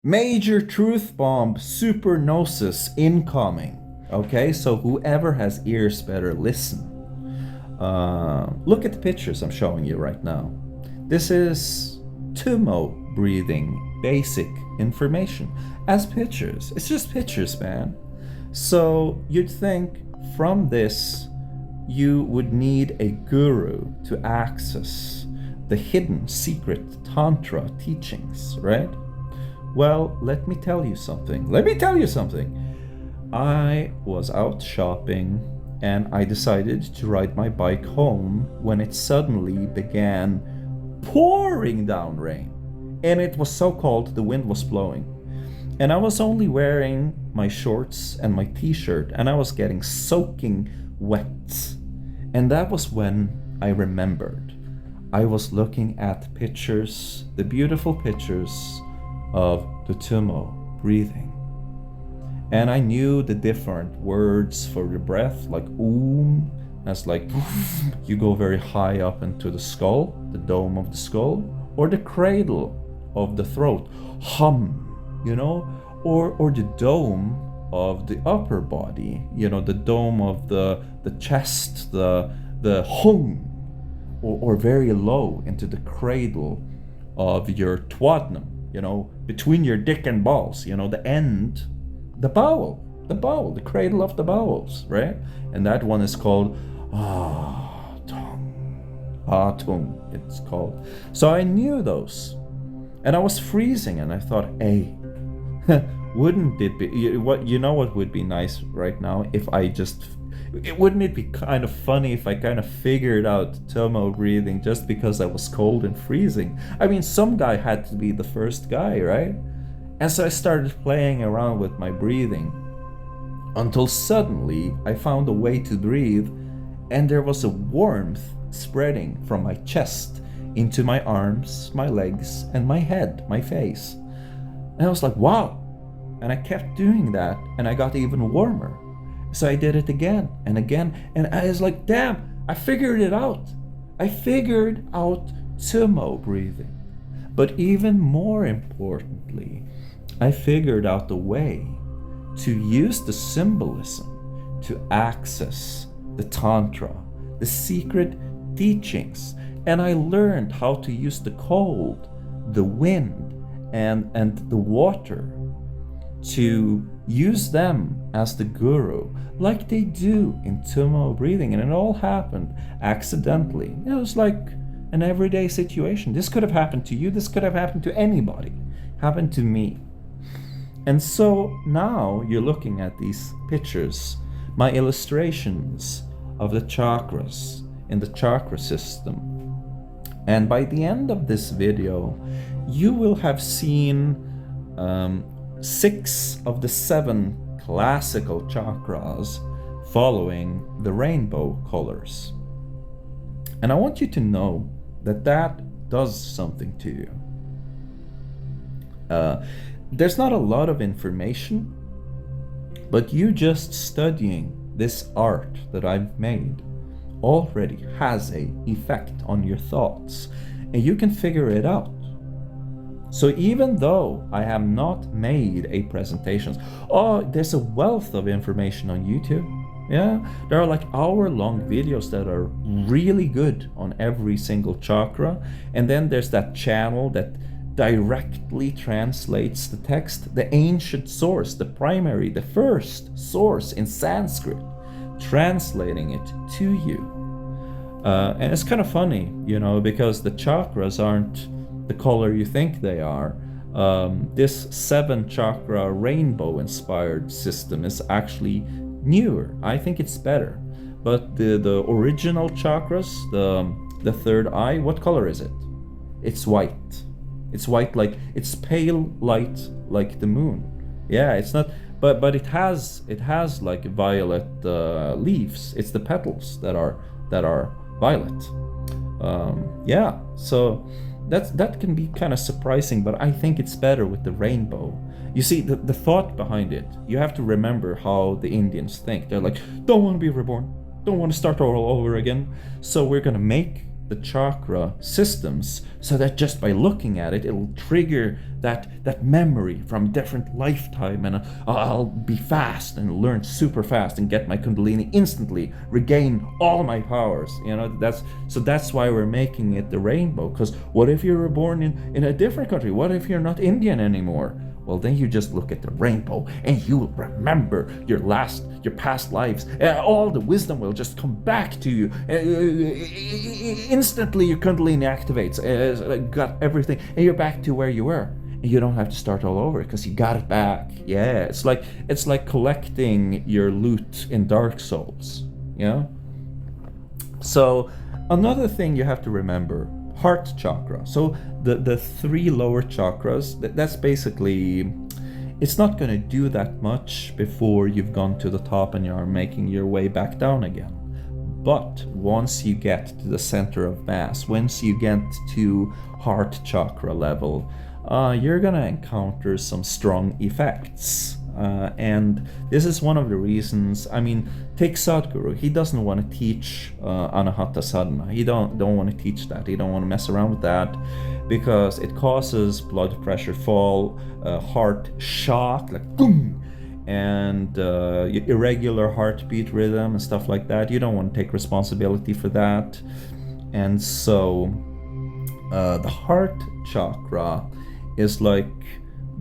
Major truth bomb supernosis incoming. Okay, so whoever has ears better listen. Look at the pictures I'm showing you right now. This is Tummo breathing, basic information as pictures. It's just pictures, man. So you'd think from this you would need a guru to access the hidden secret Tantra teachings, right? Well, let me tell you something. Let me tell you something. I was out shopping and I decided to ride my bike home when it suddenly began pouring down rain. And it was so cold, the wind was blowing. And I was only wearing my shorts and my t-shirt, and I was getting soaking wet. And that was when I remembered. I was looking at pictures, the beautiful pictures of the Tummo breathing. And I knew the different words for the breath, like as like you go very high up into the skull, the dome of the skull, or the cradle of the throat, hum, or the dome of the upper body, the dome of the chest, the hung, or very low into the cradle of your duodenum, between your dick and balls, the end, the bowel, the cradle of the bowels, right? And that one is called tongue, it's called. So I knew those, and I was freezing, and I thought, hey, wouldn't it be what would be nice right now if I just wouldn't it be kind of funny if I kind of figured out Tummo breathing just because I was cold and freezing? I mean, some guy had to be the first guy, right? And so I started playing around with my breathing until suddenly I found a way to breathe, and there was a warmth spreading from my chest into my arms, my legs, and my head, my face. And I was like, wow. And I kept doing that, and I got even warmer. So I did it again and again, and I was like, damn, I figured it out. I figured out Tummo breathing. But even more importantly, I figured out the way to use the symbolism to access the Tantra, the secret teachings. And I learned how to use the cold, the wind, and the water to use them as the guru, like they do in Tummo breathing. And it all happened accidentally. It was like an everyday situation. This could have happened to you. This could have happened to anybody. Happened to me. And so now you're looking at these pictures, my illustrations of the chakras in the chakra system. And by the end of this video, you will have seen 6 of the 7 classical chakras following the rainbow colors. And I want you to know that that does something to you. There's not a lot of information, but you just studying this art that I've made already has an effect on your thoughts, and you can figure it out. So even though I have not made a presentation, there's a wealth of information on YouTube. Yeah, there are like hour-long videos that are really good on every single chakra, and then there's that channel that directly translates the text, the ancient source, the primary, the first source in Sanskrit, translating it to you. And it's kind of funny, because the chakras aren't the color you think they are. This 7 chakra rainbow inspired system is actually newer. I think it's better. But the original chakras, the third eye, what color is it? It's white. It's white, like it's pale light, like the moon. Yeah, it's not, but it has like violet leaves. It's the petals that are violet. Yeah, so that can be kind of surprising, but I think it's better with the rainbow. You see, the thought behind it, you have to remember how the Indians think. They're like, don't want to be reborn, don't want to start all over again, so we're gonna make the chakra systems so that just by looking at it, it'll trigger that memory from a different lifetime, and I'll be fast and learn super fast and get my Kundalini instantly, regain all my powers. That's why we're making it the rainbow. Because what if you were born in a different country? What if you're not Indian anymore? Well, then you just look at the rainbow and you will remember your past lives. All the wisdom will just come back to you. Instantly your Kundalini activates. Got everything, and you're back to where you were. And you don't have to start all over because you got it back. Yeah, it's like collecting your loot in Dark Souls. So another thing you have to remember: heart chakra. So the 3 lower chakras, that's basically, it's not going to do that much before you've gone to the top and you're making your way back down again. But once you get to the center of mass, once you get to heart chakra level, you're going to encounter some strong effects. And this is one of the reasons, take Sadhguru. He doesn't want to teach Anahata Sadhana. He don't want to teach that. He don't want to mess around with that because it causes blood pressure fall, heart shock, like boom, and irregular heartbeat rhythm and stuff like that. You don't want to take responsibility for that. And so the heart chakra is like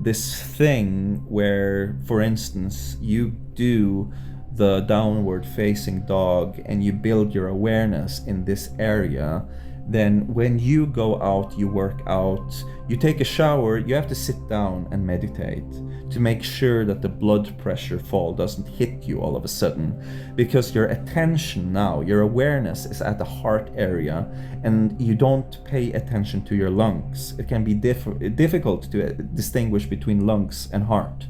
this thing where, for instance, you do the downward facing dog and you build your awareness in this area. Then when you go out, you work out, you take a shower, you have to sit down and meditate to make sure that the blood pressure fall doesn't hit you all of a sudden, because your attention now, your awareness is at the heart area and you don't pay attention to your lungs. It can be difficult to distinguish between lungs and heart,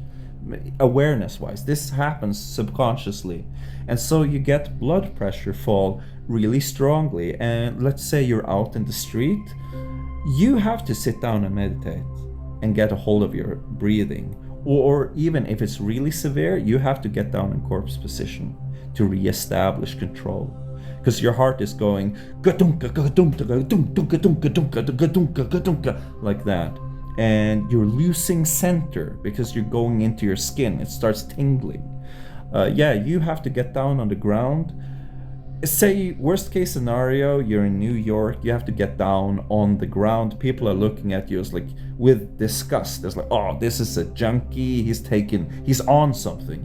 awareness wise. This happens subconsciously, and so you get blood pressure fall really strongly. And let's say you're out in the street, you have to sit down and meditate and get a hold of your breathing. Or even if it's really severe, you have to get down in corpse position to re-establish control, because your heart is going like that, and you're losing center because you're going into your skin. It starts tingling. You have to get down on the ground. Say worst case scenario, you're in New York, you have to get down on the ground. People are looking at you as like with disgust. It's like, oh, this is a junkie, he's on something.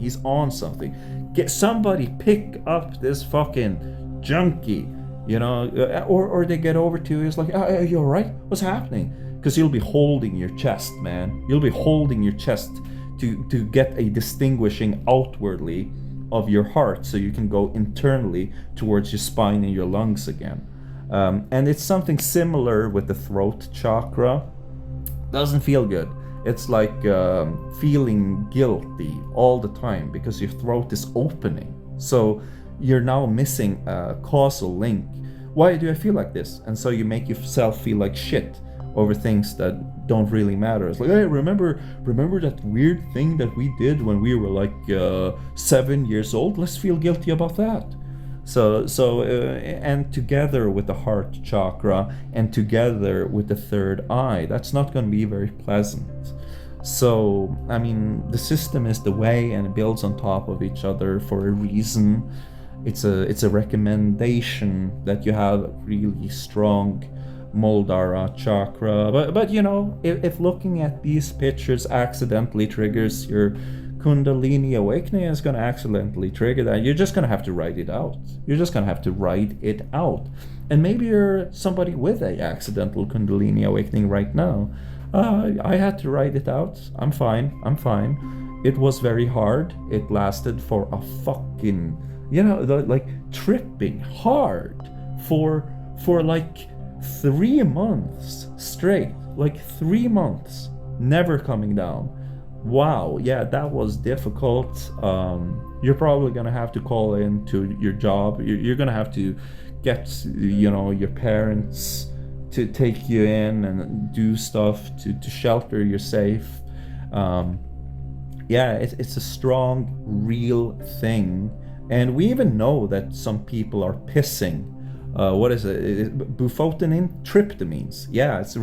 Get somebody, pick up this fucking junkie, or they get over to you, it's like, are you all right? What's happening? Because you'll be holding your chest, man. You'll be holding your chest to get a distinguishing outwardly of your heart, so you can go internally towards your spine and your lungs again. And it's something similar with the throat chakra. Doesn't feel good. It's like feeling guilty all the time because your throat is opening. So you're now missing a causal link. Why do I feel like this? And so you make yourself feel like shit over things that don't really matter. It's like, hey, remember that weird thing that we did when we were like 7 years old? Let's feel guilty about that. So and together with the heart chakra and together with the third eye, that's not going to be very pleasant. So the system is the way, and it builds on top of each other for a reason. It's a recommendation that you have a really strong Muladhara chakra, but if looking at these pictures accidentally triggers your Kundalini awakening, is going to accidentally trigger that, you're just going to have to write it out. And maybe you're somebody with a accidental Kundalini awakening right now. I had to write it out. I'm fine. It was very hard. It lasted for a fucking, tripping hard for like 3 months straight, like 3 months, never coming down. Wow, yeah, that was difficult. You're probably gonna have to call in to your job. You're gonna have to get, your parents to take you in and do stuff to shelter you safe. It's a strong, real thing. And we even know that some people are pissing what is it? Bufotenin, tryptamines. Yeah, it's